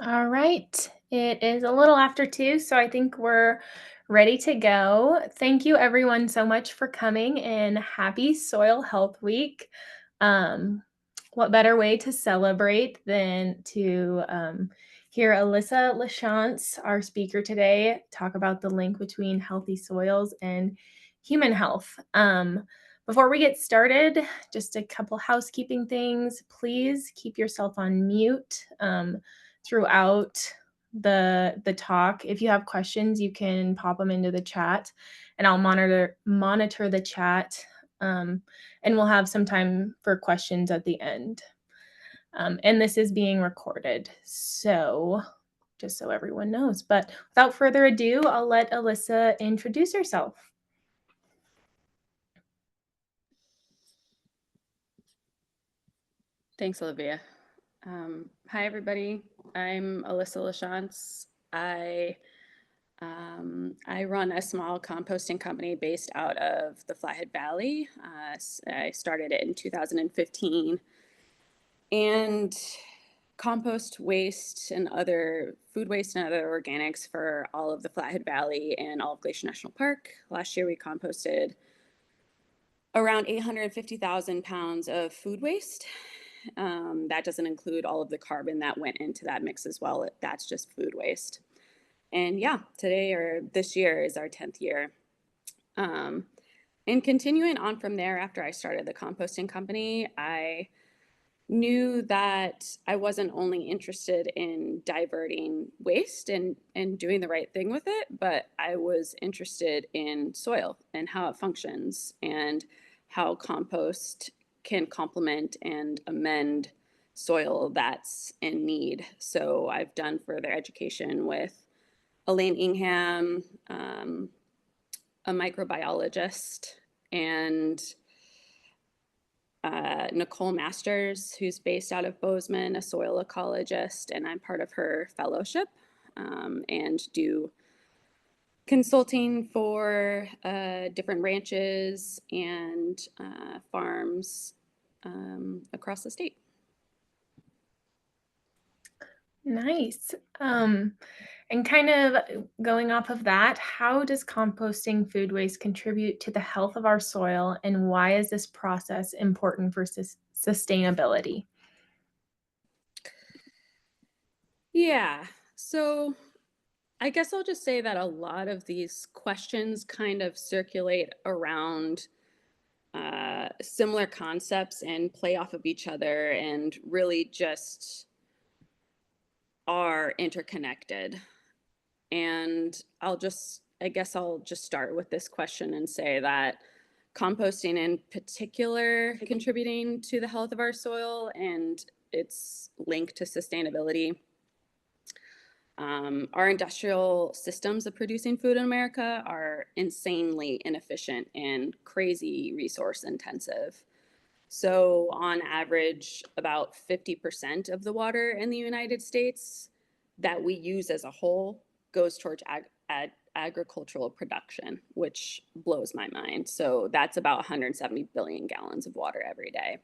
All right. It is a little after 2, so I think we're ready to go. Thank you everyone so much for coming and happy Soil Health Week. Um, what better way to celebrate than to hear Alissa LaChance, our speaker today, talk about the link between healthy soils and human health. Before we get started, just a couple housekeeping things. Please keep yourself on mute. Throughout the talk. If you have questions, you can pop them into the chat, and I'll monitor the chat, and we'll have some time for questions at the end. And this is being recorded, so just so everyone knows. But without further ado, I'll let Alissa introduce herself. Thanks, Olivia. Hi, everybody. I'm Alissa LaChance. I run a small composting company based out of the Flathead Valley. I started it in 2015. And compost waste and other food waste and other organics for all of the Flathead Valley and all of Glacier National Park. Last year, we composted around 850,000 pounds of food waste. That doesn't include all of the carbon that went into that mix as well. That's just food waste. And yeah, today or this year is our 10th year. And continuing on from there, after I started the composting company, I knew that I wasn't only interested in diverting waste and doing the right thing with it, but I was interested in soil and how it functions and how compost can complement and amend soil that's in need. So I've done further education with Elaine Ingham, a microbiologist, and Nicole Masters, who's based out of Bozeman, a soil ecologist, and I'm part of her fellowship and do consulting for different ranches and farms across the state. Nice. And kind of going off of that, how does composting food waste contribute to the health of our soil, and why is this process important for sustainability? Yeah, so I guess I'll just say that a lot of these questions kind of circulate around similar concepts and play off of each other and really just are interconnected. And I guess I'll just start with this question and say that composting in particular contributing to the health of our soil and its link to sustainability. Our industrial systems of producing food in America are insanely inefficient and crazy resource intensive. So, on average, about 50% of the water in the United States that we use as a whole goes towards agricultural production, which blows my mind. So, that's about 170 billion gallons of water every day.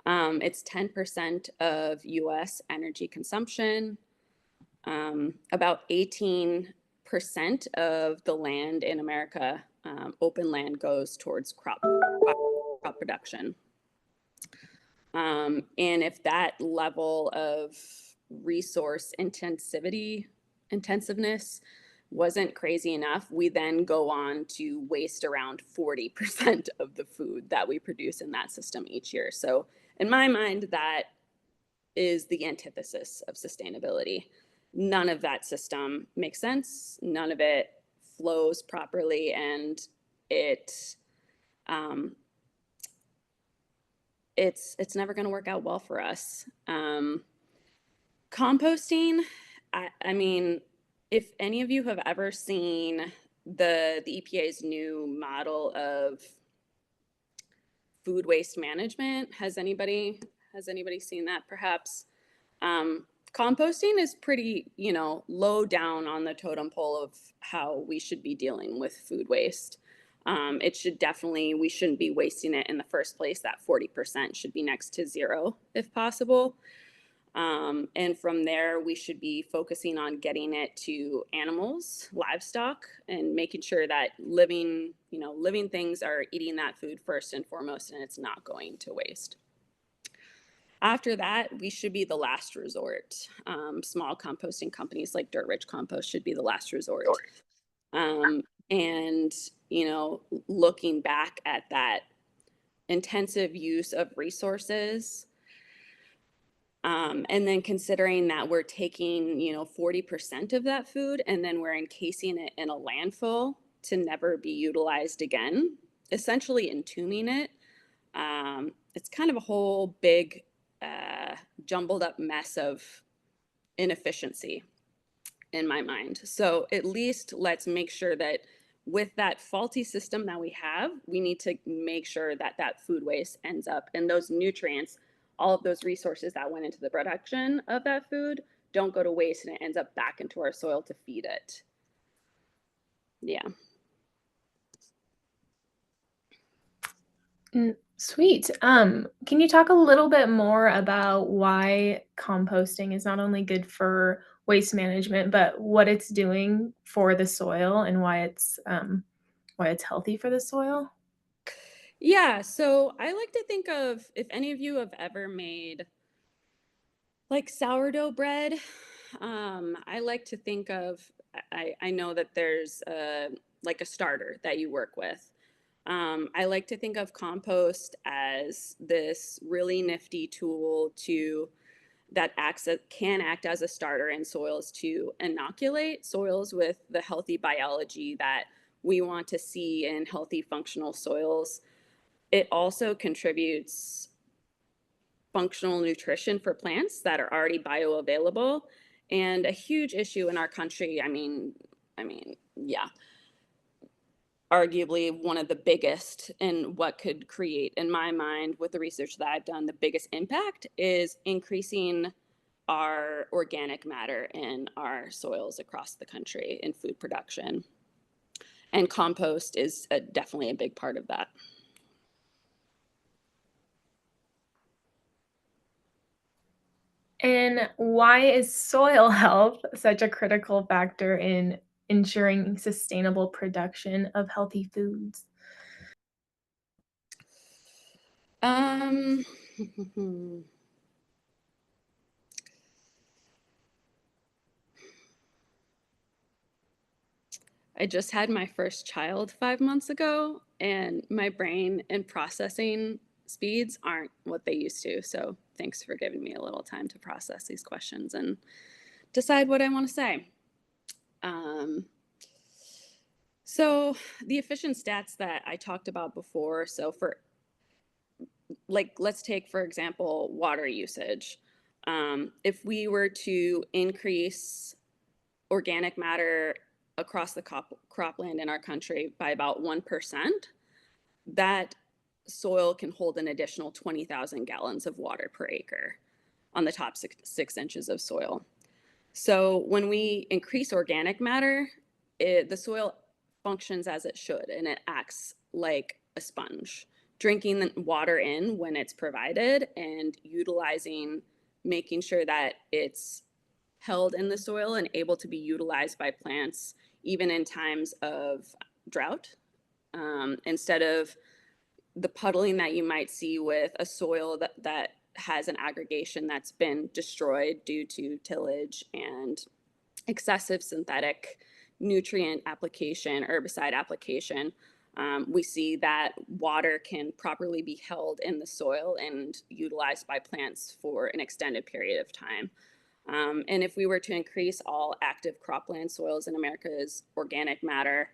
It's 10% of US energy consumption. About 18% of the land in America, open land, goes towards crop production. And if that level of resource intensiveness wasn't crazy enough, we then go on to waste around 40% of the food that we produce in that system each year. So in my mind, that is the antithesis of sustainability. None of that system makes sense. None of it flows properly, and it's never going to work out well for us. Composting, I mean, if any of you have ever seen the EPA's new model of food waste management, has anybody seen that perhaps? Composting is pretty, low down on the totem pole of how we should be dealing with food waste. We shouldn't be wasting it in the first place. That 40% should be next to zero if possible. And from there, we should be focusing on getting it to animals, livestock, and making sure that living things are eating that food first and foremost, and it's not going to waste. After that, we should be the last resort. Small composting companies like Dirt Rich Compost should be the last resort. And, looking back at that intensive use of resources, and then considering that we're taking, 40% of that food and then we're encasing it in a landfill to never be utilized again, essentially entombing it. It's kind of a whole big, jumbled up mess of inefficiency in my mind. So at least let's make sure that with that faulty system that we have, we need to make sure that that food waste ends up and those nutrients, all of those resources that went into the production of that food don't go to waste and it ends up back into our soil to feed it. Yeah. Sweet. Can you talk a little bit more about why composting is not only good for waste management, but what it's doing for the soil and why it's healthy for the soil? Yeah. So I like to think of if any of you have ever made like sourdough bread, I like to think of, I know that there's like a starter that you work with. I like to think of compost as this really nifty tool can act as a starter in soils to inoculate soils with the healthy biology that we want to see in healthy functional soils. It also contributes functional nutrition for plants that are already bioavailable. And a huge issue in our country, yeah, arguably one of the biggest and what could create, in my mind, with the research that I've done, the biggest impact is increasing our organic matter in our soils across the country in food production. And compost is definitely a big part of that. And why is soil health such a critical factor in ensuring sustainable production of healthy foods? Um, I just had my first child 5 months ago, and my brain and processing speeds aren't what they used to. So thanks for giving me a little time to process these questions and decide what I want to say. Um, so the efficient stats that I talked about before, so for let's take, for example, water usage. If we were to increase organic matter across the cropland in our country by about 1%, that soil can hold an additional 20,000 gallons of water per acre on the top 6 inches of soil. So when we increase organic matter, the soil functions as it should, and it acts like a sponge, drinking the water in when it's provided and making sure that it's held in the soil and able to be utilized by plants even in times of drought, instead of the puddling that you might see with a soil that has an aggregation that's been destroyed due to tillage and excessive synthetic nutrient application, herbicide application. We see that water can properly be held in the soil and utilized by plants for an extended period of time. And if we were to increase all active cropland soils in America's organic matter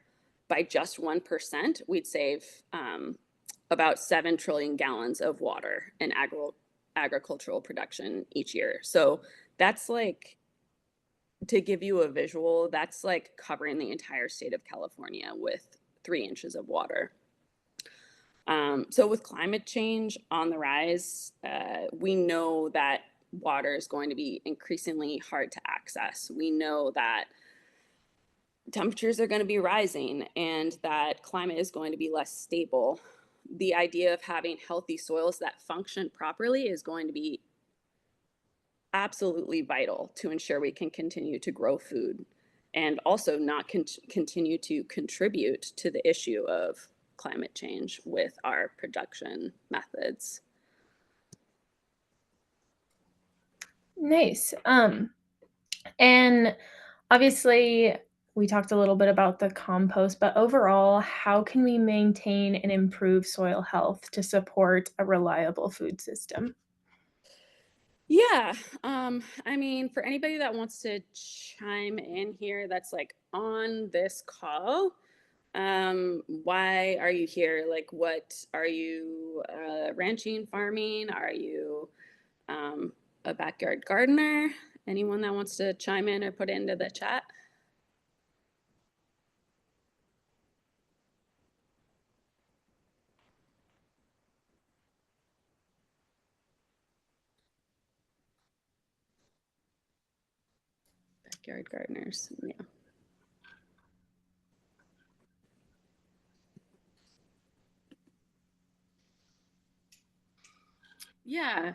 by just 1%, we'd save about 7 trillion gallons of water in agricultural production each year. So that's like, to give you a visual, that's like covering the entire state of California with 3 inches of water. So with climate change on the rise, we know that water is going to be increasingly hard to access. We know that temperatures are going to be rising and that climate is going to be less stable. The idea of having healthy soils that function properly is going to be absolutely vital to ensure we can continue to grow food and also not continue to contribute to the issue of climate change with our production methods. Nice. And obviously, we talked a little bit about the compost, but overall, how can we maintain and improve soil health to support a reliable food system? Yeah, I mean, for anybody that wants to chime in here that's like on this call, why are you here? Like, what are you ranching, farming? Are you a backyard gardener? Anyone that wants to chime in or put it into the chat? Backyard gardeners, yeah. Yeah.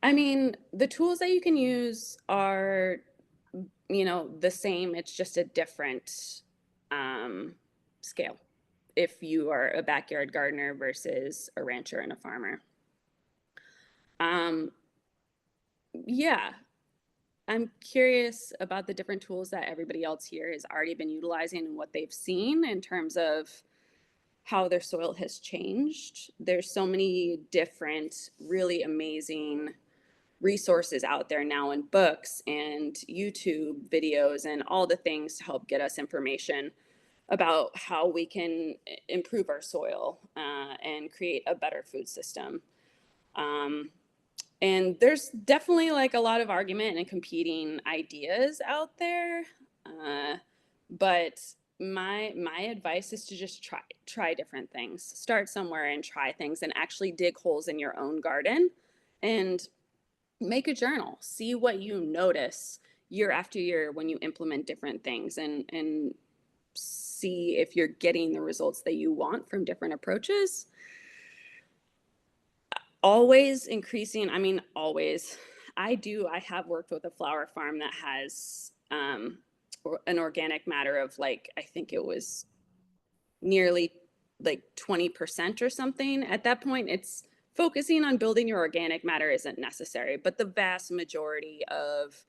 I mean, the tools that you can use are, the same. It's just a different um, scale if you are a backyard gardener versus a rancher and a farmer. Um, yeah, I'm curious about the different tools that everybody else here has already been utilizing and what they've seen in terms of how their soil has changed. There's so many different, really amazing resources out there now in books and YouTube videos and all the things to help get us information about how we can improve our soil and create a better food system. Um, and there's definitely like a lot of argument and competing ideas out there. Uh, but my advice is to just try different things. Start somewhere and try things and actually dig holes in your own garden and make a journal. See what you notice year after year when you implement different things and see if you're getting the results that you want from different approaches. Always increasing, I mean, always. I have worked with a flower farm that has an organic matter of like, I think it was nearly like 20% or something. At that point, it's focusing on building your organic matter isn't necessary, but the vast majority of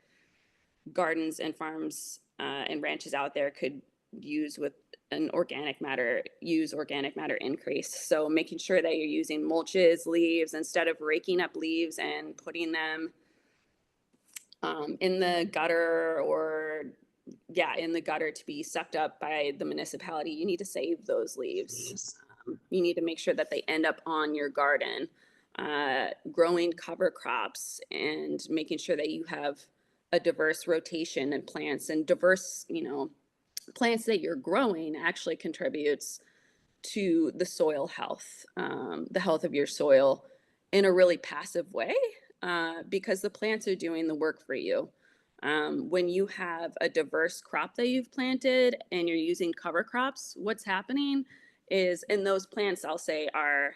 gardens and farms and ranches out there could use with use organic matter increase. So making sure that you're using mulches, leaves, instead of raking up leaves and putting them in the gutter or in the gutter to be sucked up by the municipality, you need to save those leaves. You need to make sure that they end up on your garden. Growing cover crops and making sure that you have a diverse rotation in plants and diverse, plants that you're growing actually contributes to the soil health, the health of your soil in a really passive way because the plants are doing the work for you. When you have a diverse crop that you've planted and you're using cover crops, what's happening is, and those plants I'll say are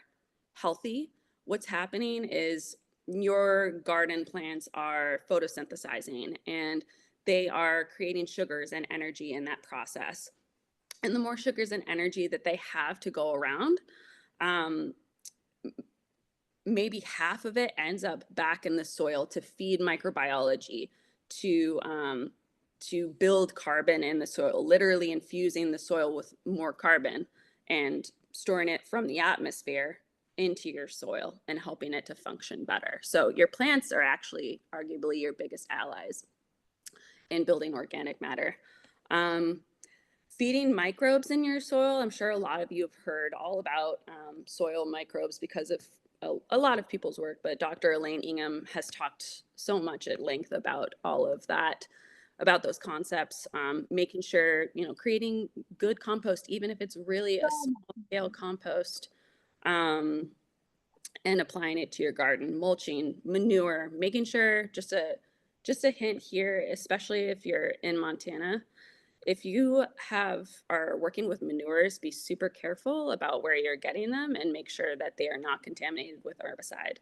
healthy, what's happening is your garden plants are photosynthesizing and they are creating sugars and energy in that process. And the more sugars and energy that they have to go around, um, maybe half of it ends up back in the soil to feed microbiology, to to build carbon in the soil, literally infusing the soil with more carbon and storing it from the atmosphere into your soil and helping it to function better. So your plants are actually arguably your biggest allies in building organic matter. Um, Feeding microbes in your soil. I'm sure a lot of you have heard all about soil microbes because of a lot of people's work, but Dr. Elaine Ingham has talked so much at length about all of that, about those concepts, making sure, creating good compost, even if it's really a small scale compost, um, and applying it to your garden, mulching, manure, making sure, just a hint here, especially if you're in Montana, if you are working with manures, be super careful about where you're getting them and make sure that they are not contaminated with herbicide.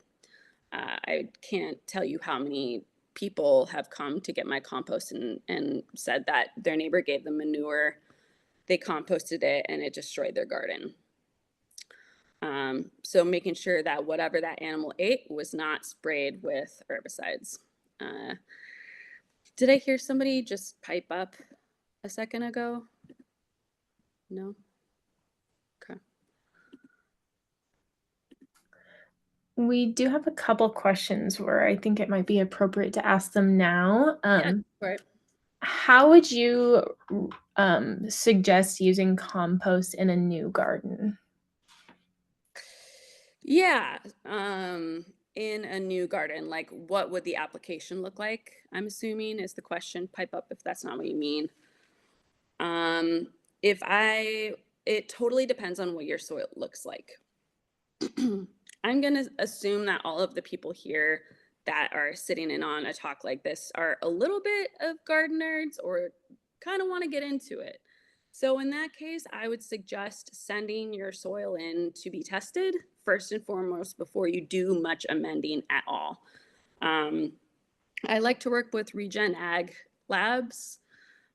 I can't tell you how many people have come to get my compost and said that their neighbor gave them manure, they composted it, and it destroyed their garden. So making sure that whatever that animal ate was not sprayed with herbicides. Uh, did I hear somebody just pipe up a second ago? No? Okay. We do have a couple questions where I think it might be appropriate to ask them now. Yeah, right. How would you suggest using compost in a new garden? Yeah. In a new garden, like what would the application look like? I'm assuming is the question. Pipe up if that's not what you mean. Um, if I, it totally depends on what your soil looks like. I'm going to assume that all of the people here that are sitting in on a talk like this are a little bit of garden nerds or kind of want to get into it. So, in that case, I would suggest sending your soil in to be tested first and foremost before you do much amending at all. Um, I like to work with Regen Ag Labs.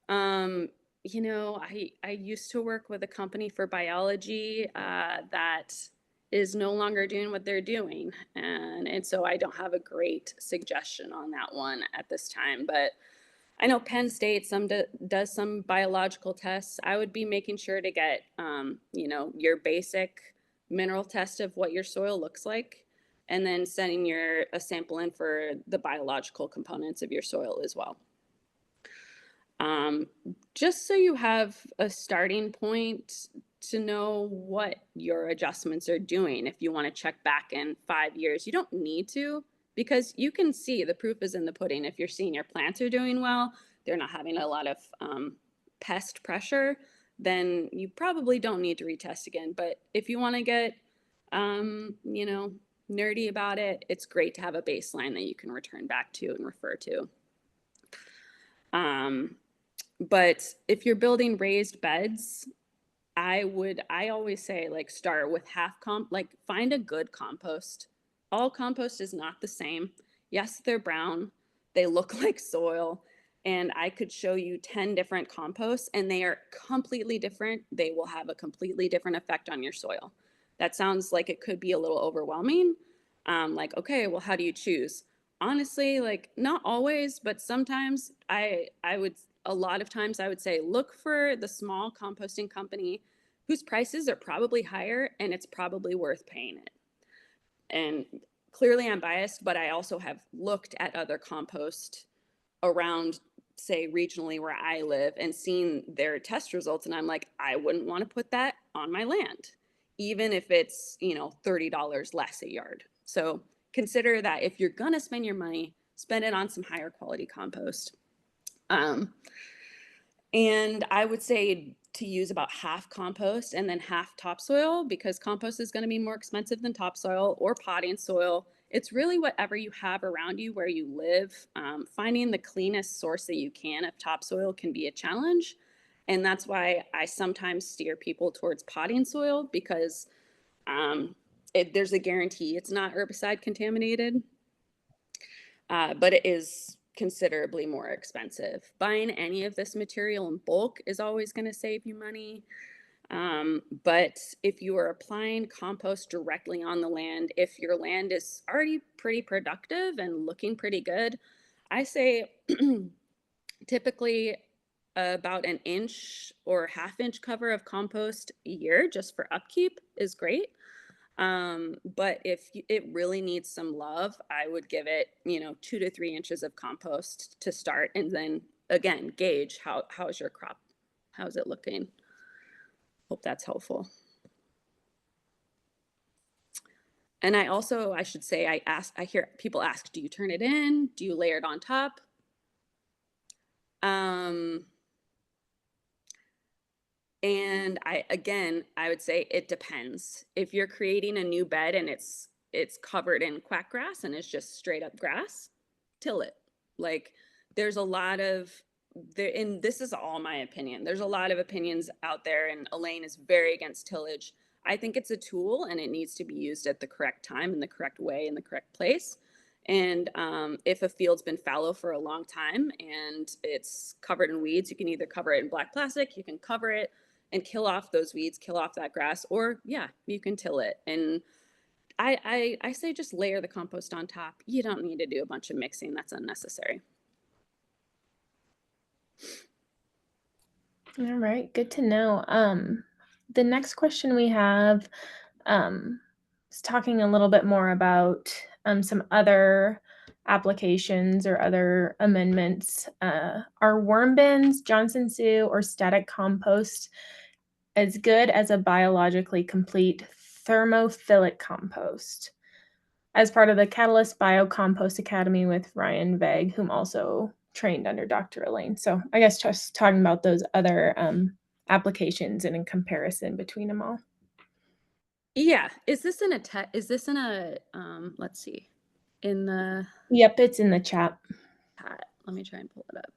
Um, I used to work with a company for biology that is no longer doing what they're doing, and so I don't have a great suggestion on that one at this time. But I know Penn State does some biological tests. I would be making sure to get your basic mineral test of what your soil looks like, and then sending your a sample in for the biological components of your soil as well. Um, just so you have a starting point to know what your adjustments are doing. If you want to check back in 5 years, you don't need to, because you can see the proof is in the pudding. If you're seeing your plants are doing well, they're not having a lot of pest pressure, then you probably don't need to retest again. But if you want to get, nerdy about it, it's great to have a baseline that you can return back to and refer to. Um, but if you're building raised beds, I always say, like, start with like find a good compost. All compost is not the same. Yes, they're brown. They look like soil. And I could show you 10 different composts and they are completely different. They will have a completely different effect on your soil. That sounds like it could be a little overwhelming. Like, okay, well, how do you choose? Honestly, like, not always, but sometimes I would a lot of times I would say look for the small composting company whose prices are probably higher and it's probably worth paying it. And clearly I'm biased, but I also have looked at other compost around, say, regionally where I live and seen their test results. And I'm like, I wouldn't want to put that on my land, even if it's, $30 less a yard. So consider that if you're going to spend your money, spend it on some higher quality compost. And I would say to use about half compost and then half topsoil, because compost is going to be more expensive than topsoil or potting soil. It's really whatever you have around you where you live. Finding the cleanest source that you can of topsoil can be a challenge. And that's why I sometimes steer people towards potting soil, because there's a guarantee it's not herbicide contaminated, but it is considerably more expensive. Buying any of this material in bulk is always going to save you money. But if you are applying compost directly on the land, if your land is already pretty productive and looking pretty good, I say typically about an inch or half-inch cover of compost a year just for upkeep is great. But if it really needs some love, I would give it, 2 to 3 inches of compost to start, and then again gauge how's your crop, how's it looking. Hope that's helpful. And I should say, I hear people ask, do you turn it in? Do you layer it on top? Um, And I would say it depends. If you're creating a new bed and it's covered in quack grass and it's just straight up grass, till it. Like, there's a lot of there, and this is all my opinion. There's a lot of opinions out there, and Elaine is very against tillage. I think it's a tool and it needs to be used at the correct time, in the correct way, in the correct place. And if a field's been fallow for a long time and it's covered in weeds, you can either cover it in black plastic, you can cover it and kill off those weeds, kill off that grass, or yeah, you can till it. And I say just layer the compost on top. You don't need to do a bunch of mixing. That's unnecessary. All right, good to know. The next question we have is talking a little bit more about some other applications or other amendments. Are worm bins, Johnson Sioux, or static compost as good as a biologically complete thermophilic compost? As part of the Catalyst Biocompost Academy with Ryan Vegg, whom also trained under Dr. Elaine. So I guess just talking about those other applications and in comparison between them all. Yeah. Is this in a, let's see, in the Yep, it's in the chat chat? Let me try and pull it up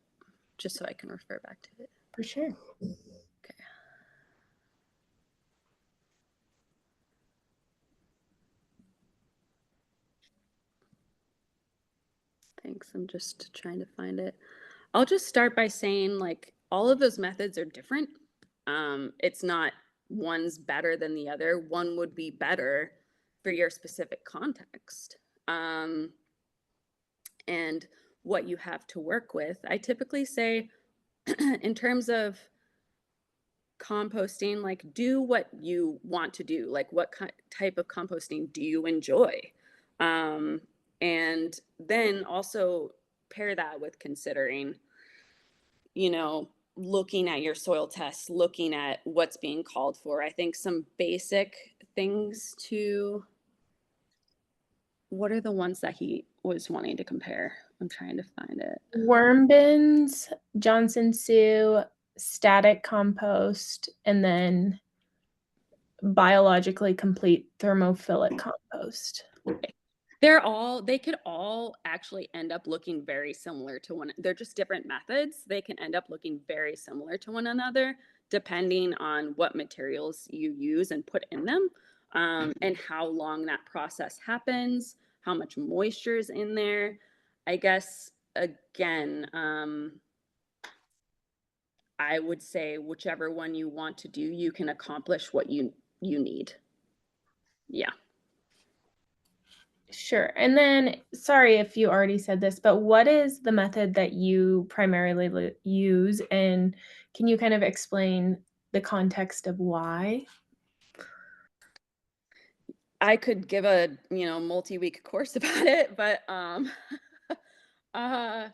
just so I can refer back to it. for sure. Okay. Thanks. I'm just trying to find it. I'll just start by saying like all of those methods are different. It's not one's better than the other. One would be better for your specific context. And what you have to work with. I typically say, in terms of composting, like do what you want to do. Like what type of composting do you enjoy? Um, and then also pair that with considering, you know, looking at your soil tests, looking at what's being called for. I think some basic things to what are the ones that he was wanting to compare? I'm trying to find it. Worm bins, Johnson Sioux, static compost, and then biologically complete thermophilic compost. They could all actually end up looking very similar to one. They're just different methods. They can end up looking very similar to one another depending on what materials you use and put in them, and how long that process happens, how much moisture is in there. I guess again, I would say whichever one you want to do, you can accomplish what you need. Yeah. Sure. And then, sorry if you already said this, but what is the method that you primarily use? And can you kind of explain the context of why? I could give a, multi-week course about it, but uh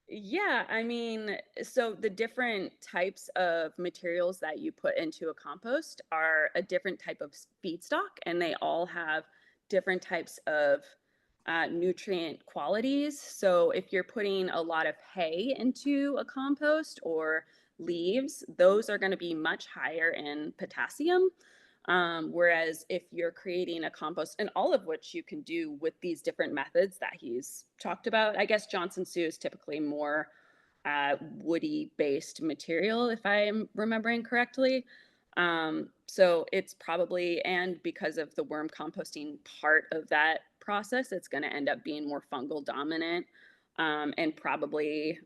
yeah, I mean, so the different types of materials that you put into a compost are a different type of feedstock, and they all have different types of nutrient qualities. So if you're putting a lot of hay into a compost or leaves, those are going to be much higher in potassium. Whereas if you're creating a compost, and all of which you can do with these different methods that he's talked about, I guess Johnson Sioux is typically more woody based material, if I'm remembering correctly. So it's probably, and because of the worm composting part of that process, it's going to end up being more fungal dominant, and probably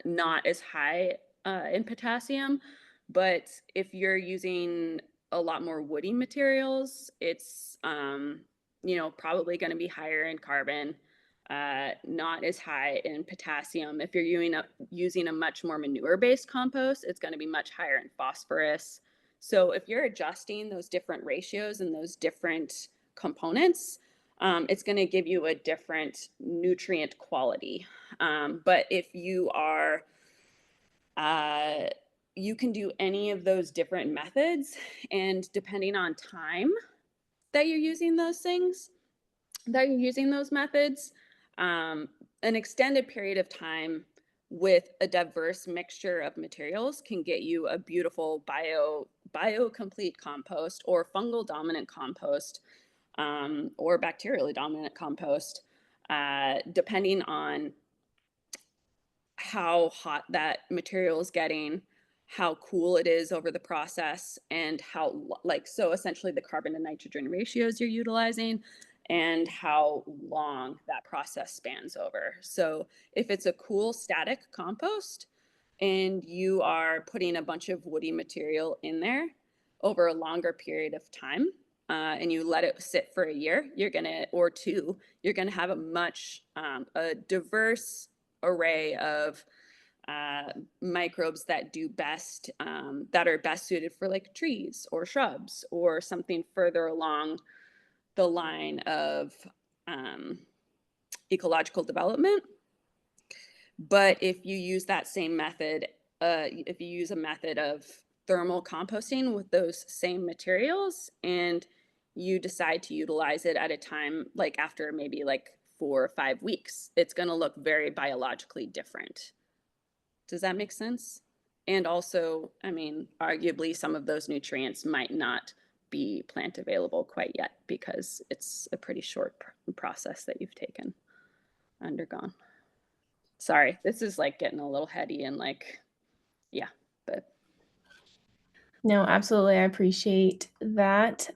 not as high in potassium. But if you're using a lot more woody materials, it's probably going to be higher in carbon, not as high in potassium. If you're using a much more manure-based compost, it's going to be much higher in phosphorus. So if you're adjusting those different ratios and those different components, it's going to give you a different nutrient quality. But if uh, you can do any of those different methods, and depending on time that you're using those things, that you're using those methods, um, an extended period of time with a diverse mixture of materials can get you a beautiful biocomplete compost or fungal dominant compost, or bacterially dominant compost, depending on how hot that material is getting, how cool it is over the process, and how, like, so essentially the carbon to nitrogen ratios you're utilizing. and how long that process spans over. So if it's a cool static compost and you are putting a bunch of woody material in there over a longer period of time, and you let it sit for a year, you're gonna, or two, you're gonna have a much a diverse array of uh, microbes that do best, that are best suited for like trees or shrubs or something further along the line of um, ecological development. But if you use that same method, if you use a method of thermal composting with those same materials and you decide to utilize it at a time like after maybe like 4 or 5 weeks, it's going to look very biologically different. Does that make sense? And also, I mean, arguably some of those nutrients might not be plant available quite yet because it's a pretty short process that you've undergone. Sorry, this is like getting a little heady and like, yeah, but No, absolutely, I appreciate that.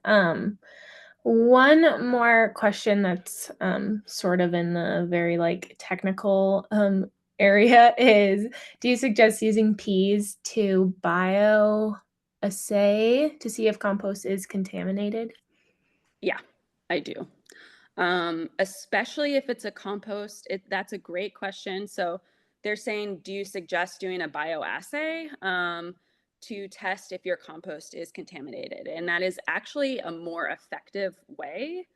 One more question that's, sort of in the very, like, technical, area is, do you suggest using peas to bioassay to see if compost is contaminated? yeah, I do. Especially if it's a compost, that's a great question. So they're saying, do you suggest doing a bioassay to test if your compost is contaminated? And that is actually a more effective way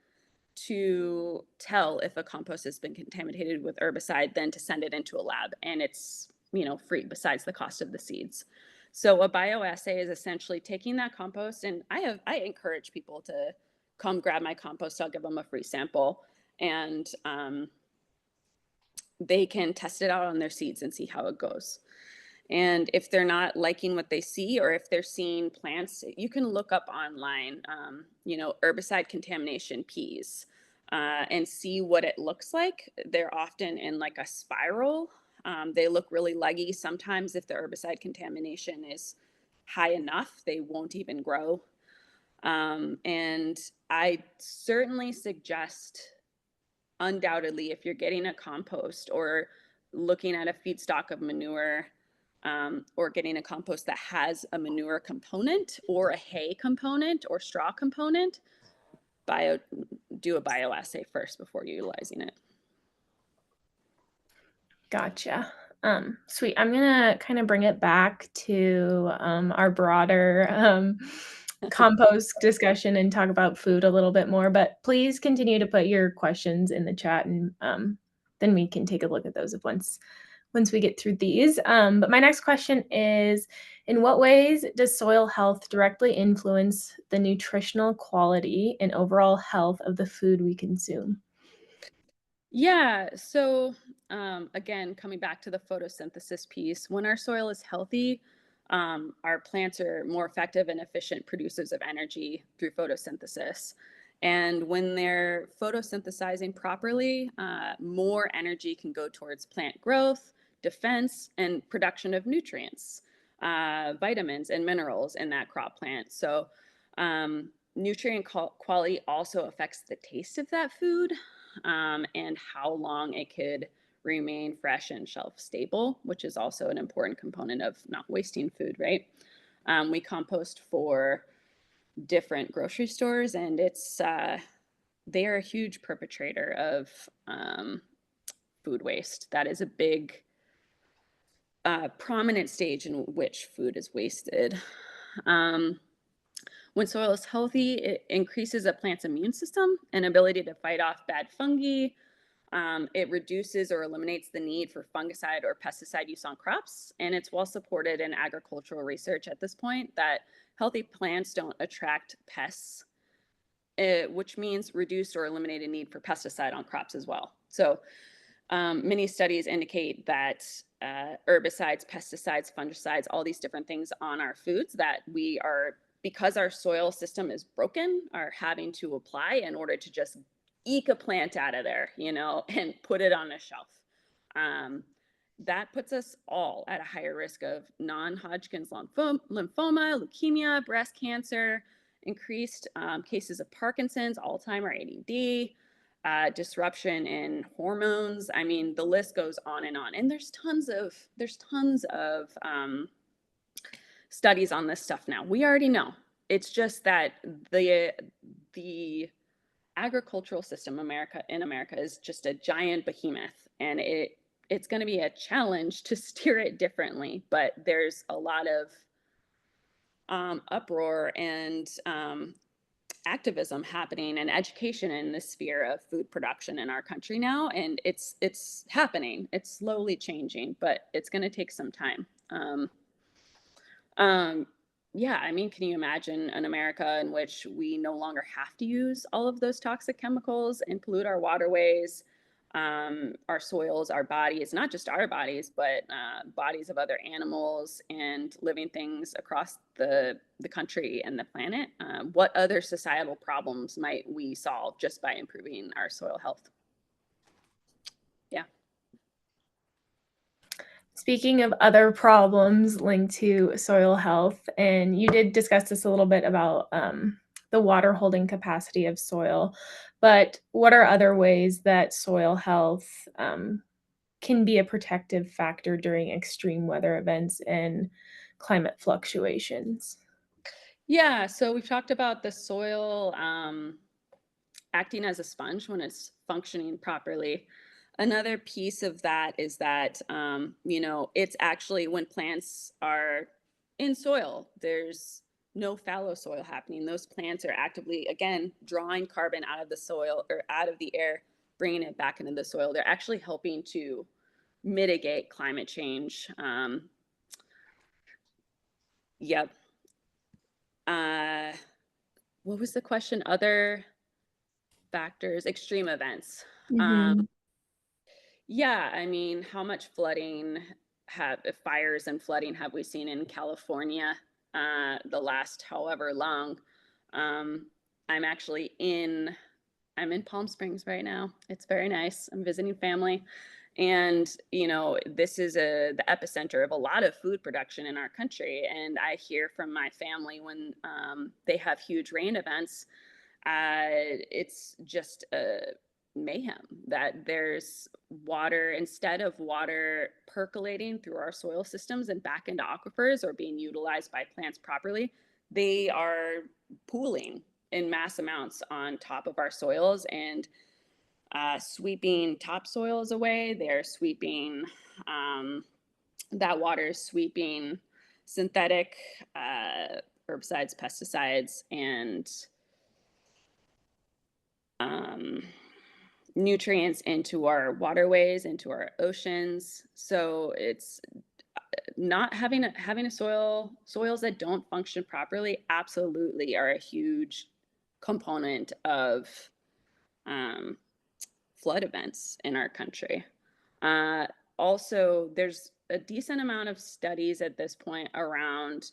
to tell if a compost has been contaminated with herbicide than to send it into a lab and it's, free besides the cost of the seeds. So a bioassay is essentially taking that compost, and I encourage people to come grab my compost. I'll give them a free sample, and they can test it out on their seeds and see how it goes. And if they're not liking what they see, or if they're seeing plants, you can look up online, herbicide contamination peas, and see what it looks like. They're often in like a spiral. They look really leggy. Sometimes, if the herbicide contamination is high enough, they won't even grow. And I certainly suggest, undoubtedly, if you're getting a compost or looking at a feedstock of manure, or getting a compost that has a manure component or a hay component or straw component, bio do a bioassay first before utilizing it. Gotcha. Sweet. I'm gonna kind of bring it back to our broader compost discussion and talk about food a little bit more. But please continue to put your questions in the chat, and then we can take a look at those if once we get through these. But my next question is, in what ways does soil health directly influence the nutritional quality and overall health of the food we consume? Yeah. So, again, coming back to the photosynthesis piece, when our soil is healthy, our plants are more effective and efficient producers of energy through photosynthesis. And when they're photosynthesizing properly, more energy can go towards plant growth, defense, and production of nutrients, vitamins, and minerals in that crop plant. So, nutrient quality also affects the taste of that food, and how long it could remain fresh and shelf stable, which is also an important component of not wasting food, right? We compost for different grocery stores, and they are a huge perpetrator of food waste. That is a big, prominent stage in which food is wasted. Um, when soil is healthy, it increases a plant's immune system and ability to fight off bad fungi. It reduces or eliminates the need for fungicide or pesticide use on crops, and it's well supported in agricultural research at this point that healthy plants don't attract pests, which means reduced or eliminated need for pesticide on crops as well. So many studies indicate that herbicides, pesticides, fungicides, all these different things on our foods that we are, because our soil system is broken, are having to apply in order to just eke a plant out of there, and put it on a shelf. Um, that puts us all at a higher risk of non-Hodgkin's lymphoma, leukemia, breast cancer, increased cases of Parkinson's, Alzheimer, ADD. disruption in hormones. I mean, the list goes on and on. And there's tons of studies on this stuff now. We already know. It's just that the agricultural system in America is just a giant behemoth, and it's going to be a challenge to steer it differently. But there's a lot of uproar and activism happening and education in the sphere of food production in our country now, and it's happening. It's slowly changing, but it's going to take some time. Um, yeah, I mean, can you imagine an America in which we no longer have to use all of those toxic chemicals and pollute our waterways, our soils, our bodies, not just our bodies, but bodies of other animals and living things across the country and the planet? What other societal problems might we solve just by improving our soil health? Yeah. Speaking of other problems linked to soil health, and you did discuss this a little bit about the water holding capacity of soil, but what are other ways that soil health can be a protective factor during extreme weather events and climate fluctuations? Yeah, so we've talked about the soil acting as a sponge when it's functioning properly. Another piece of that is that, it's actually when plants are in soil, there's no fallow soil happening. Those plants are actively, again, drawing carbon out of the soil or out of the air, bringing it back into the soil. They're actually helping to mitigate climate change. Yep. Uh, what was the question? Other factors, extreme events. Um, Mhm. Yeah, I mean, how much fires and flooding have we seen in California the last however long? Um, I'm actually I'm in Palm Springs right now. It's very nice. I'm visiting family. And, this is the epicenter of a lot of food production in our country. And I hear from my family when they have huge rain events, it's just a mayhem that there's water, instead of water percolating through our soil systems and back into aquifers or being utilized by plants properly, they are pooling in mass amounts on top of our soils and sweeping topsoils away. They're sweeping, that water is sweeping synthetic herbicides, pesticides, and um, nutrients into our waterways, into our oceans. So it's not having a soils that don't function properly absolutely are a huge component of um, flood events in our country. Uh, Also, there's a decent amount of studies at this point around,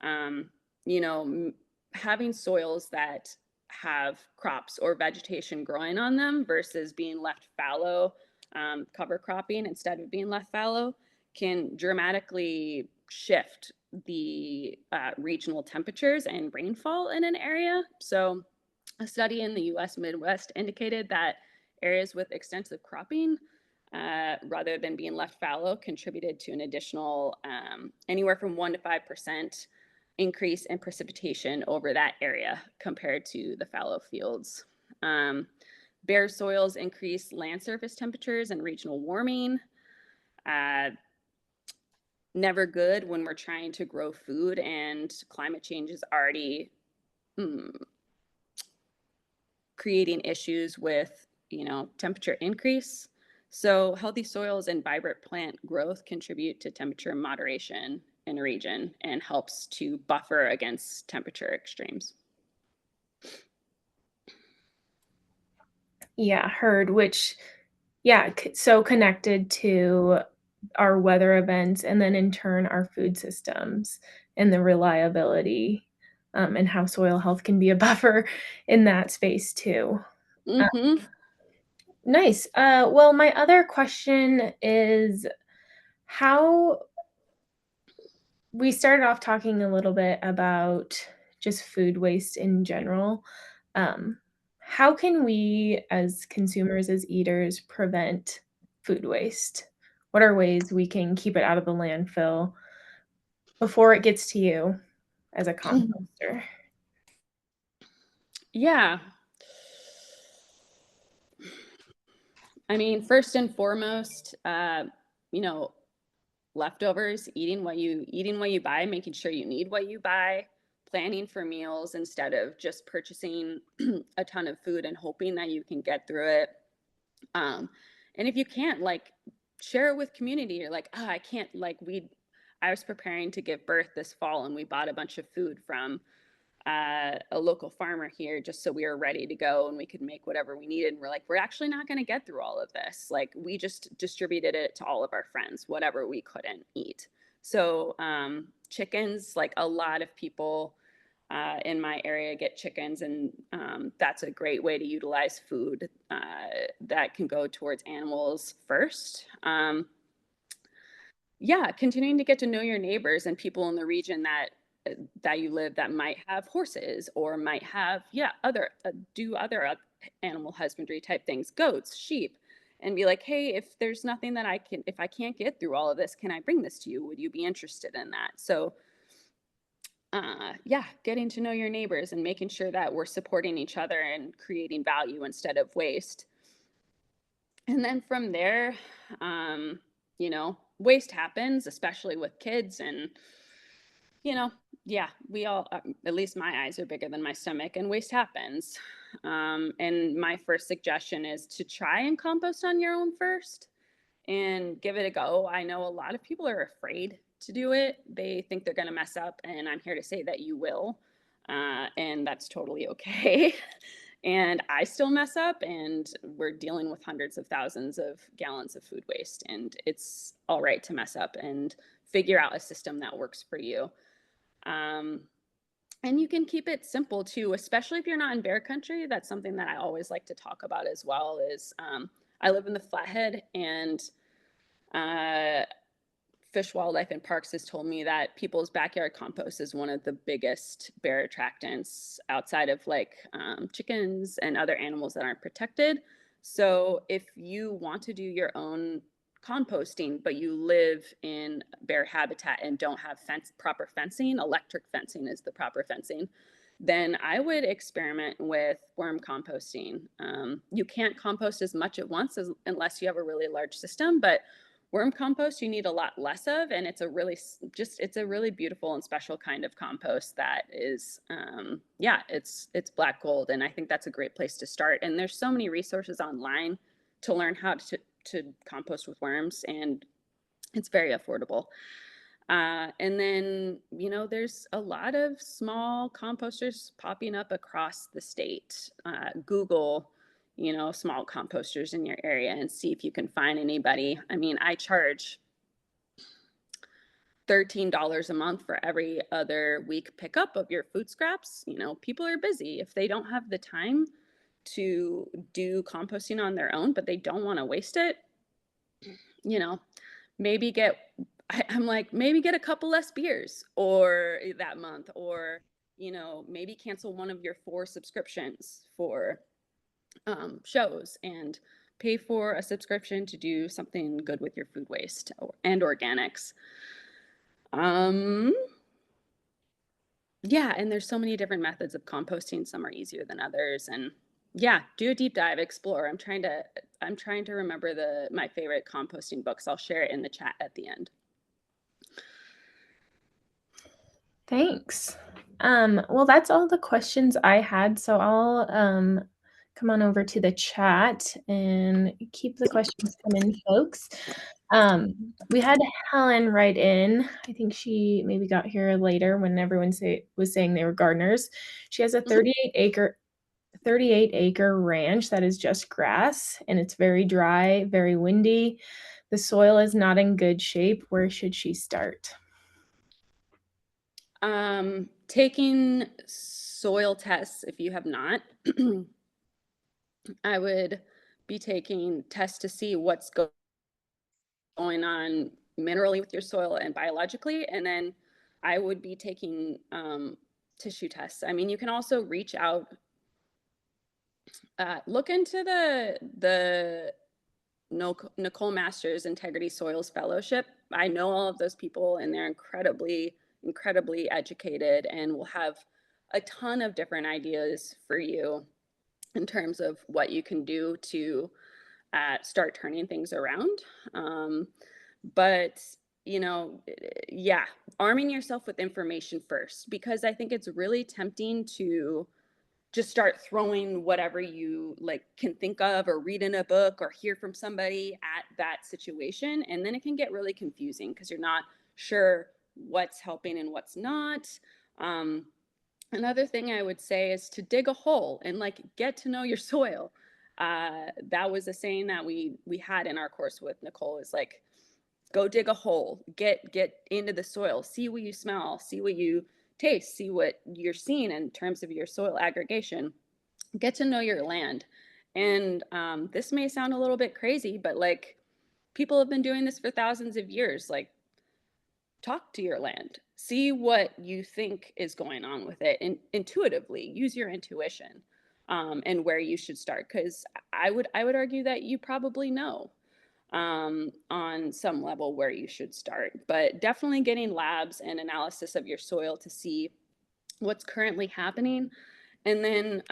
um, you know, having soils that have crops or vegetation growing on them versus being left fallow, cover cropping instead of being left fallow can dramatically shift the regional temperatures and rainfall in an area. So, a study in the US Midwest indicated that areas with extensive cropping, rather than being left fallow, contributed to an additional anywhere from 1 to 5% increase in precipitation over that area compared to the fallow fields. Um, Bare soils increase land surface temperatures and regional warming. Uh, Never good when we're trying to grow food and climate change is already mm, creating issues with, temperature increase. So healthy soils and vibrant plant growth contribute to temperature moderation in a region and helps to buffer against temperature extremes. Yeah, heard, which yeah, so connected to our weather events and then in turn our food systems and the reliability, and how soil health can be a buffer in that space too. Uh, Mm-hmm. Nice. Well, my other question is how we started off talking a little bit about just food waste in general. Um, how can we as consumers, as eaters, prevent food waste? What are ways we can keep it out of the landfill before it gets to you as a composter? Yeah. I mean, first and foremost, you know, leftovers, eating what you buy, making sure you need what you buy, planning for meals instead of just purchasing a ton of food and hoping that you can get through it. Um, and if you can't, like, share it with community. You're like, oh, I can't, like, I was preparing to give birth this fall and we bought a bunch of food from a local farmer here just so we were ready to go and we could make whatever we needed. And we're like, we're actually not going to get through all of this. Like, we just distributed it to all of our friends, whatever we couldn't eat. So, chickens, like a lot of people in my area get chickens, and that's a great way to utilize food that can go towards animals first. Yeah, continuing to get to know your neighbors and people in the region that you live that might have horses or might have, yeah, other do other animal husbandry type things, goats, sheep, and be like, hey, if there's nothing that if I can't get through all of this, can I bring this to you? Would you be interested in that? So yeah, getting to know your neighbors and making sure that we're supporting each other and creating value instead of waste. And then from there, um, waste happens, especially with kids. And, you know, yeah, we all, at least my eyes are bigger than my stomach, and waste happens. And my first suggestion is to try and compost on your own first and give it a go. I know a lot of people are afraid to do it. They think they're going to mess up, and I'm here to say that you will. And that's totally okay. And I still mess up, and we're dealing with hundreds of thousands of gallons of food waste. And it's all right to mess up and figure out a system that works for you. Um, and you can keep it simple too, especially if you're not in bear country. That's something that I always like to talk about as well. Is I live in the Flathead, and uh, Fish, Wildlife, and Parks has told me that people's backyard compost is one of the biggest bear attractants outside of like chickens and other animals that aren't protected. So if you want to do your own composting, but you live in bear habitat and don't have proper fencing, electric fencing is the proper fencing, then I would experiment with worm composting. You can't compost as much at once unless you have a really large system, but worm compost you need a lot less of, and it's a really beautiful and special kind of compost that is yeah, it's black gold, and I think that's a great place to start. And there's so many resources online to learn how to compost with worms, and it's very affordable. And then, there's a lot of small composters popping up across the state. Google, small composters in your area and see if you can find anybody. I mean, I charge $13 a month for every other week pickup of your food scraps. People are busy. If they don't have the time to do composting on their own, but they don't want to waste it, you know, maybe I'm like, maybe get a couple less beers or that month, or, maybe cancel one of your 4 subscriptions for shows and pay for a subscription to do something good with your food waste and organics. Um, yeah, and there's so many different methods of composting. Some are easier than others, and yeah, do a deep dive, explore. I'm trying to remember my favorite composting books. I'll share it in the chat at the end. Thanks. Well, that's all the questions I had, so I'll come on over to the chat and keep the questions coming, folks. We had Helen write in. I think she maybe got here later when everyone was saying they were gardeners. She has a Mhm. 38-acre ranch that is just grass, and it's very dry, very windy. The soil is not in good shape. Where should she start? Taking soil tests if you have not. I would be taking tests to see what's going on minerally with your soil and biologically, and then I would be taking tissue tests. I mean, you can also reach out Look into the Nicole Masters Integrity Soils Fellowship. I know all of those people, and they're incredibly educated, and will have a ton of different ideas for you in terms of what you can do to start turning things around. But you know, yeah, arming yourself with information first, because I think it's really tempting to just start throwing whatever you like can think of or read in a book or hear from somebody at that situation, and then it can get really confusing because you're not sure what's helping and what's not. um, Another thing I would say is to dig a hole and like get to know your soil. That was a saying that we had in our course with Nicole, is like, go dig a hole, get into the soil, see what you smell, see what you taste, see what you're seeing in terms of your soil aggregation. Get to know your land. And this may sound a little bit crazy, but like, people have been doing this for thousands of years. Like, talk to your land, see what you think is going on with it, and intuitively use your intuition, and where you should start, because I would argue that you probably know on some level where you should start. But definitely getting labs and analysis of your soil to see what's currently happening, and then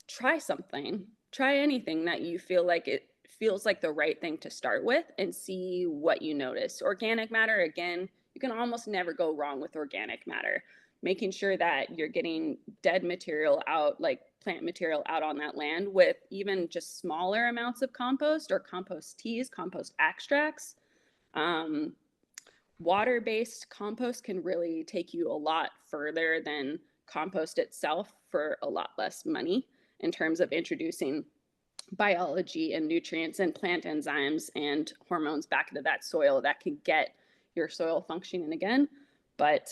try something, try anything that you feel like it feels like the right thing to start with, and see what you notice. Organic matter, again, you can almost never go wrong with organic matter. Making sure that you're getting dead material out, like plant material out on that land, with even just smaller amounts of compost or compost teas, compost extracts. Um, Water-based compost can really take you a lot further than compost itself for a lot less money, in terms of introducing biology and nutrients and plant enzymes and hormones back into that soil that can get your soil functioning again. But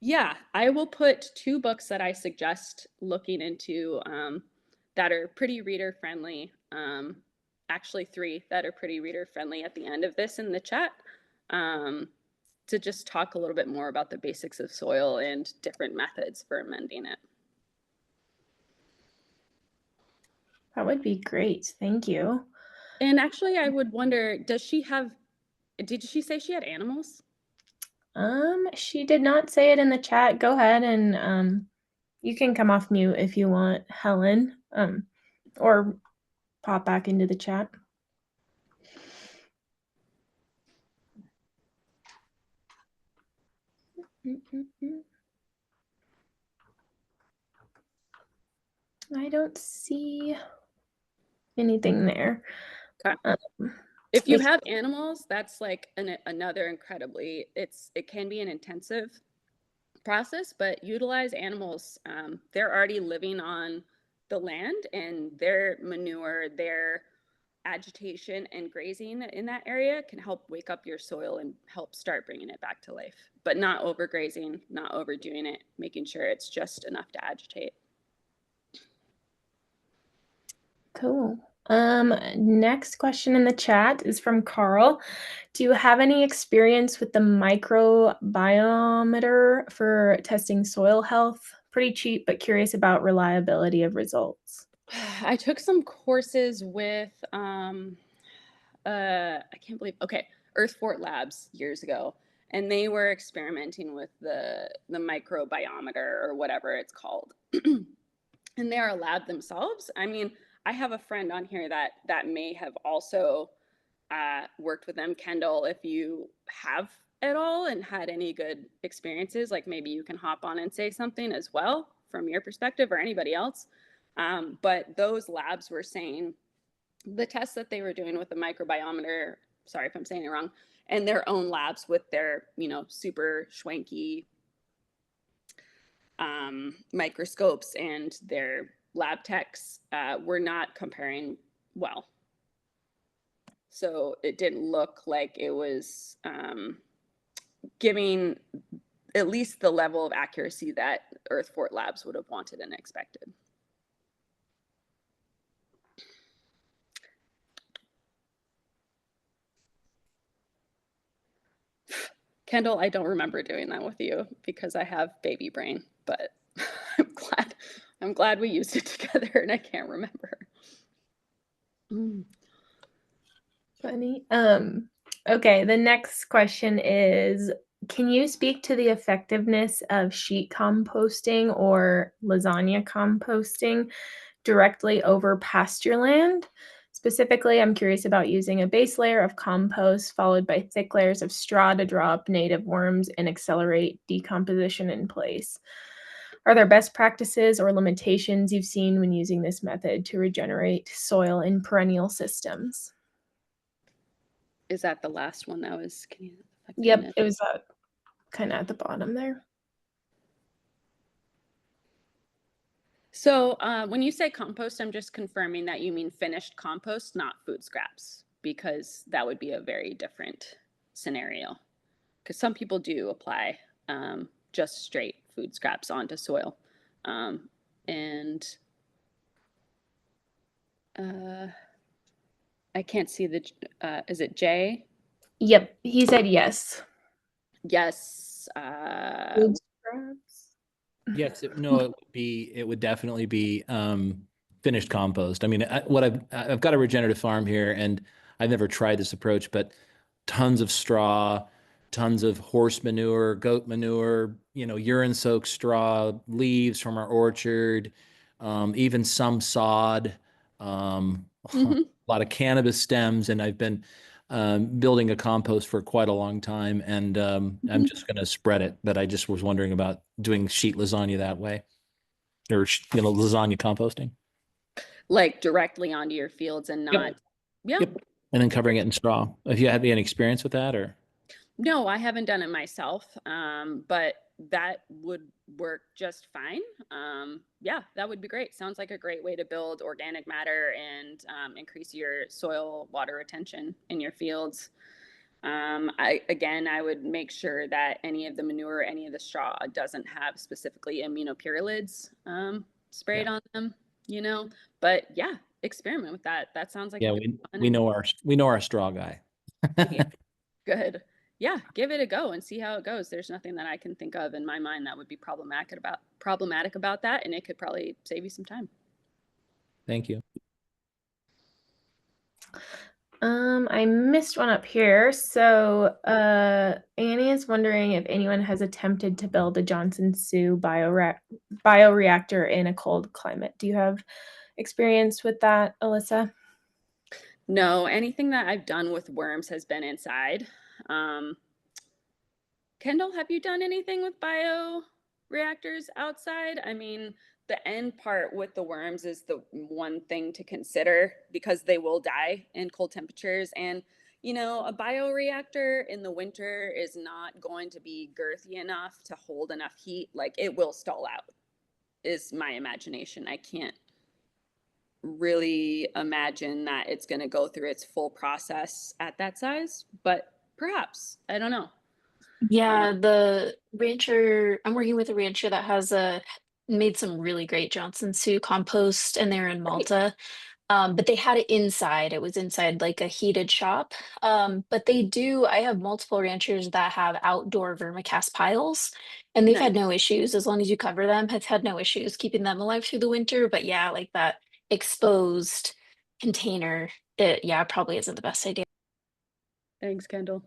yeah, I will put two books that I suggest looking into, that are pretty reader friendly. Actually, three that are pretty reader friendly at the end of this in the chat, um, to just talk a little bit more about the basics of soil and different methods for amending it. That would be great. Thank you. And actually, I would wonder, did she say she had animals? She did not say it in the chat. Go ahead and you can come off mute if you want, Helen, or pop back into the chat. I don't see anything there. Okay. Um, If you we have animals, that's like another incredibly, it can be an intensive process, but utilize animals. They're already living on the land, and their manure, their agitation and grazing in that area can help wake up your soil and help start bringing it back to life. But not overgrazing, not overdoing it, making sure it's just enough to agitate. Cool. Next question in the chat is from Carl. Do you have any experience with the microbiometer for testing soil health? Pretty cheap, but curious about reliability of results. I took some courses with I can't believe, okay, Earth Fort Labs years ago, and they were experimenting with the microbiometer or whatever it's called. And they're a lab themselves. I mean, I have a friend on here that may have also worked with them. Kendall, if you have at all and had any good experiences, like maybe you can hop on and say something as well from your perspective, or anybody else. But those labs were saying the tests that they were doing with the microbiometer, sorry if I'm saying it wrong, and their own labs with their, super schwanky microscopes, and their lab techs were not comparing well. So it didn't look like it was giving at least the level of accuracy that Earth Fort Labs would have wanted and expected. Kendall, I don't remember doing that with you because I have baby brain, but I'm I'm glad we used it together and I can't remember. Mm. Funny. Okay, the next question is, can you speak to the effectiveness of sheet composting or lasagna composting directly over pasture land? Specifically, I'm curious about using a base layer of compost followed by thick layers of straw to draw up native worms and accelerate decomposition in place. Are there best practices or limitations you've seen when using this method to regenerate soil in perennial systems? Is that the last one that was can you Yep, effectiveness? it was kinda at the bottom there. So when you say compost, I'm just confirming that you mean finished compost, not food scraps, because that would be a very different scenario. Because some people do apply just straight food scraps onto soil. Um, and uh, I can't see is it J? Yep, he said yes. Yes. Food scraps? Yes, no, it would definitely be finished compost. I mean, I've got a regenerative farm here, and I've never tried this approach, but tons of straw, tons of horse manure, goat manure, urine-soaked straw, leaves from our orchard, even some sod, a Mhm. lot of cannabis stems, and I've been building a compost for quite a long time, and I'm Mhm. just going to spread it. But I just was wondering about doing sheet lasagna that way, or lasagna composting. Like directly onto your fields and not, Yep. yeah. Yep. And then covering it in straw. Have you had any experience with that, or? No, I haven't done it myself, but that would work just fine. Yeah, that would be great. Sounds like a great way to build organic matter and increase your soil water retention in your fields. I would make sure that any of the manure, any of the straw doesn't have specifically aminopyralids sprayed Yeah. on them, you know. But yeah, experiment with that. That sounds like it Yeah, could we be fun we and know our straw guy. yeah, good. Yeah, give it a go and see how it goes. There's nothing that I can think of in my mind that would be problematic about that, and it could probably save you some time. Thank you. I missed one up here. So, Annie is wondering if anyone has attempted to build a Johnson Sioux bioreactor in a cold climate. Do you have experience with that, Alyssa? No, anything that I've done with worms has been inside. Um, Kendall, have you done anything with bioreactors outside? I mean, the end part with the worms is the one thing to consider because they will die in cold temperatures. And, a bioreactor in the winter is not going to be girthy enough to hold enough heat. Like it will stall out, is my imagination. I can't really imagine that it's going to go through its full process at that size, but perhaps. I don't know. Uh, Yeah, the rancher, I'm working with a rancher that has made some really great Johnson Sioux compost, and they're in Great. Malta. But they had it inside. It was inside like a heated shop. But I have multiple ranchers that have outdoor vermicast piles, and they've Nice. had no issues as long as you cover them, have had no issues keeping them alive through the winter. But yeah, like that exposed container, yeah, probably isn't the best idea. Thanks, Kendall.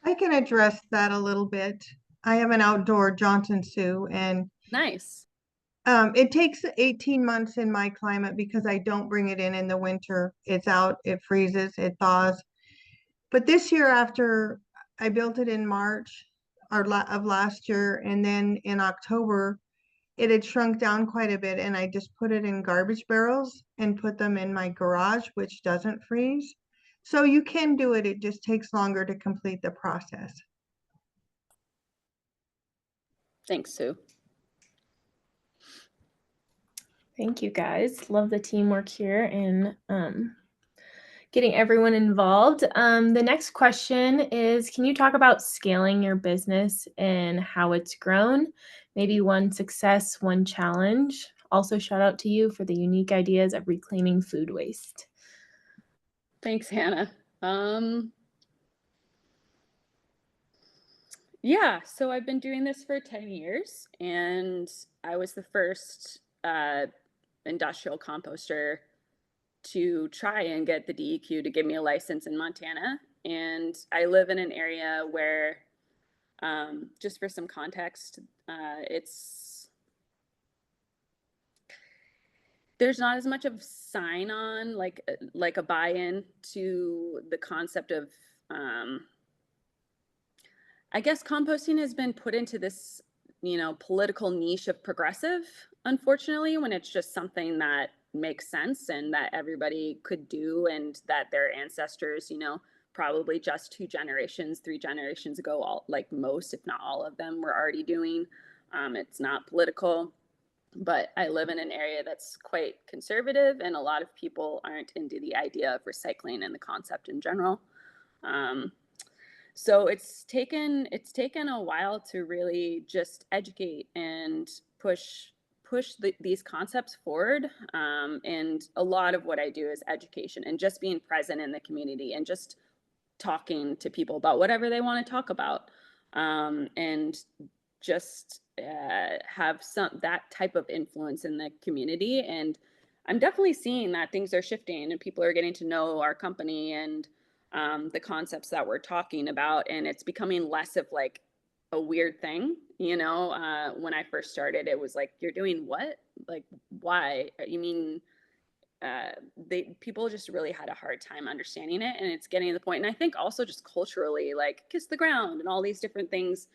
I can address that a little bit. I have an outdoor Johnson Sioux, and Nice. it takes 18 months in my climate because I don't bring it in the winter. It's out, it freezes, it thaws. But this year, after I built it in March of last year, and then in October, it had shrunk down quite a bit, and I just put it in garbage barrels and put them in my garage, which doesn't freeze. So you can do it, it just takes longer to complete the process. Thanks, Sue. Thank you guys. Love the teamwork here and getting everyone involved. The next question is, can you talk about scaling your business and how it's grown? Maybe one success, one challenge. Also, shout out to you for the unique ideas of reclaiming food waste. Thanks, Hannah. Yeah, so I've been doing this for 10 years, and I was the first industrial composter to try and get the DEQ to give me a license in Montana. And I live in an area where, just for some context, there's not as much of sign on, like a buy-in to the concept of, I guess composting has been put into this, political niche of progressive, unfortunately, when it's just something that makes sense and that everybody could do, and that their ancestors, probably just 2 generations, 3 generations ago, all, like most, if not all of them, were already doing. It's not political, but I live in an area that's quite conservative, and a lot of people aren't into the idea of recycling and the concept in general. So it's taken a while to really just educate and push these concepts forward. And a lot of what I do is education and just being present in the community and just talking to people about whatever they want to talk about, and just have that type of influence in the community. And I'm definitely seeing that things are shifting and people are getting to know our company and the concepts that we're talking about, and it's becoming less of like a weird thing. When I first started, it was like, you're doing what? Like, why? You mean, people just really had a hard time understanding it, and it's getting to the point. And I think also just culturally, like Kiss the Ground and all these different things,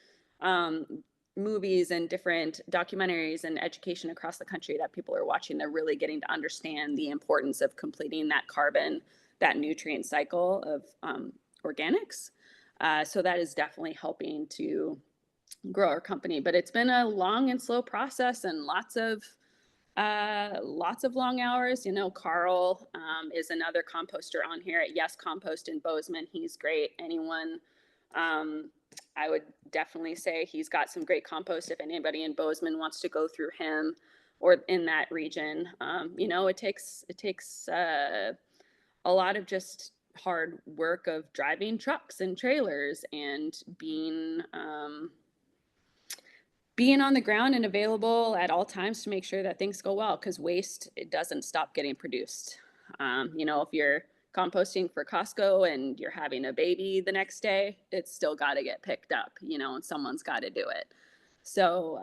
movies and different documentaries and education across the country that people are watching, they're really getting to understand the importance of completing that carbon, that nutrient cycle of organics. So that is definitely helping to grow our company, but it's been a long and slow process and lots of long hours. Carl is another composter on here at Yes Compost in Bozeman. He's great. Anyone, I would definitely say he's got some great compost if anybody in Bozeman wants to go through him or in that region. It takes a lot of just hard work of driving trucks and trailers and being on the ground and available at all times to make sure that things go well, because waste, it doesn't stop getting produced. If you're composting for Costco and you're having a baby the next day, it's still got to get picked up, and someone's got to do it. So,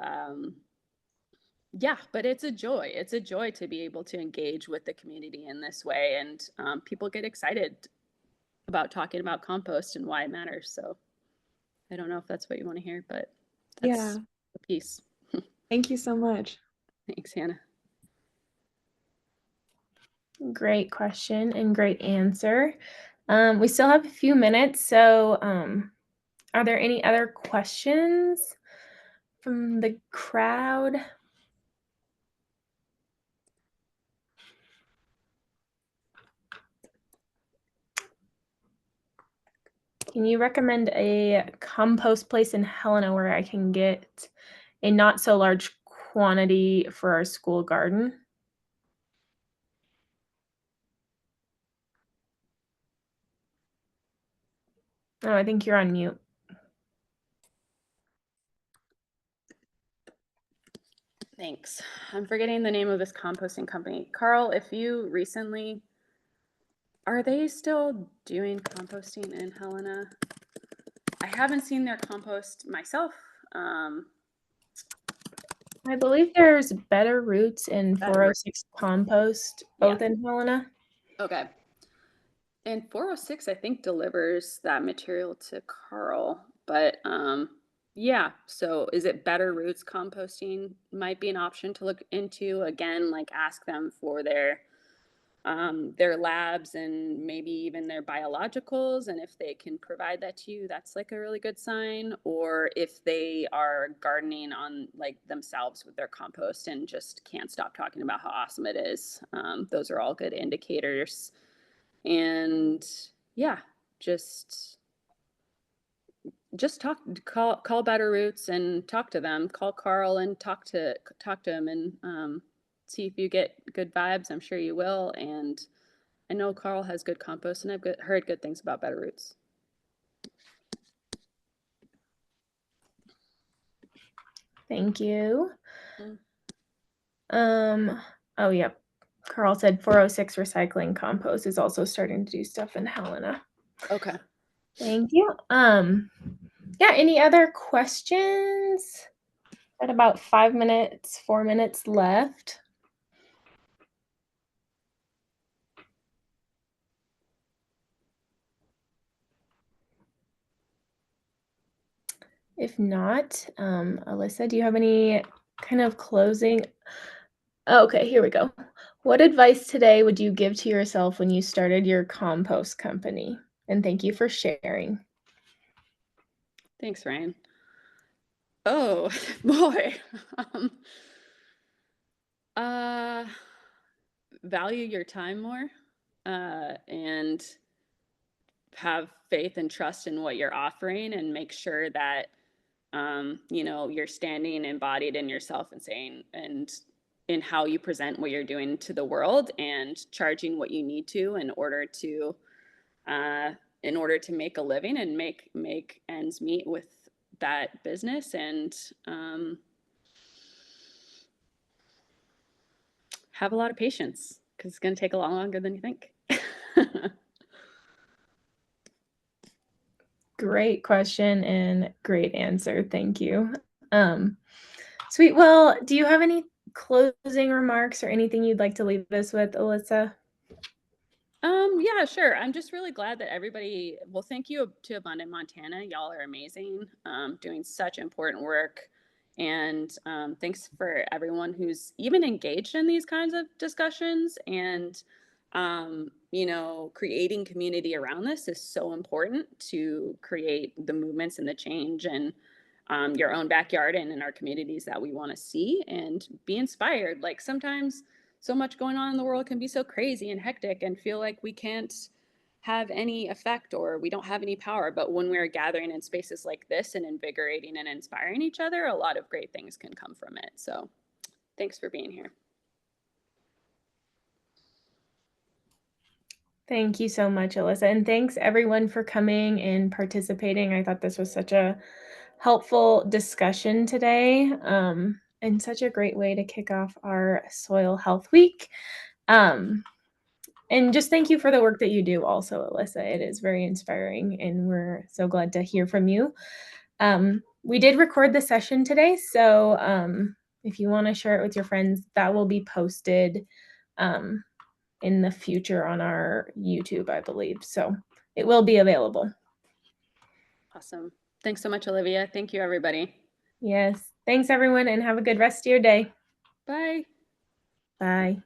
yeah, but it's a joy. It's a joy to be able to engage with the community in this way. And people get excited about talking about compost and why it matters. So I don't know if that's what you want to hear, but that's Yeah. the piece. Thank you so much. Thanks, Hannah. Great question and great answer. We still have a few minutes, so are there any other questions from the crowd? Can you recommend a compost place in Helena where I can get a not so large quantity for our school garden? Oh, I think you're on mute. Thanks. I'm forgetting the name of this composting company. Carl, if you recently, are they still doing composting in Helena? I haven't seen their compost myself. I believe there's Better Roots and Better 406 Compost, both Yeah. in Helena. Okay. And 406, I think, delivers that material to Carl. But yeah, so is it Better Roots Composting might be an option to look into. Again, like ask them for their labs and maybe even their biologicals, and if they can provide that to you, that's like a really good sign. Or if they are gardening on like themselves with their compost and just can't stop talking about how awesome it is, those are all good indicators. And yeah, just call Better Roots and talk to them. Call Carl and talk to him, and see if you get good vibes. I'm sure you will. And I know Carl has good compost, and I've heard good things about Better Roots. Thank you. Oh, yep. Carl said 406 Recycling Compost is also starting to do stuff in Helena. Okay. Thank you. Yeah, any other questions? Got about 4 minutes left. If not, Alissa, do you have any kind of closing? Oh, okay, here we go. What advice today would you give to yourself when you started your compost company? And thank you for sharing. Thanks, Ryan. Oh, boy. Value your time more, and have faith and trust in what you're offering, and make sure that you're standing embodied in yourself and saying, and in how you present what you're doing to the world, and charging what you need to in order to make a living and make ends meet with that business. And have a lot of patience, because it's going to take a lot longer than you think. Great question and great answer. Thank you. Sweet. Well, do you have any closing remarks or anything you'd like to leave us with, Alissa? Yeah, sure. I'm just really glad that everybody, well, thank you to Abundant Montana. Y'all are amazing, doing such important work. And thanks for everyone who's even engaged in these kinds of discussions. And, creating community around this is so important to create the movements and the change and your own backyard and in our communities that we want to see, and be inspired. Like, sometimes so much going on in the world can be so crazy and hectic and feel like we can't have any effect or we don't have any power. But when we're gathering in spaces like this and invigorating and inspiring each other, a lot of great things can come from it. So thanks for being here. Thank you so much, Alissa. And thanks everyone for coming and participating. I thought this was such a helpful discussion today, and such a great way to kick off our Soil Health Week. And just thank you for the work that you do also, Alissa. It is very inspiring, and we're so glad to hear from you. We did record the session today, so if you want to share it with your friends, that will be posted in the future on our YouTube, I believe. So it will be available. Awesome. Thanks so much, Olivia. Thank you, everybody. Yes. Thanks, everyone, and have a good rest of your day. Bye. Bye.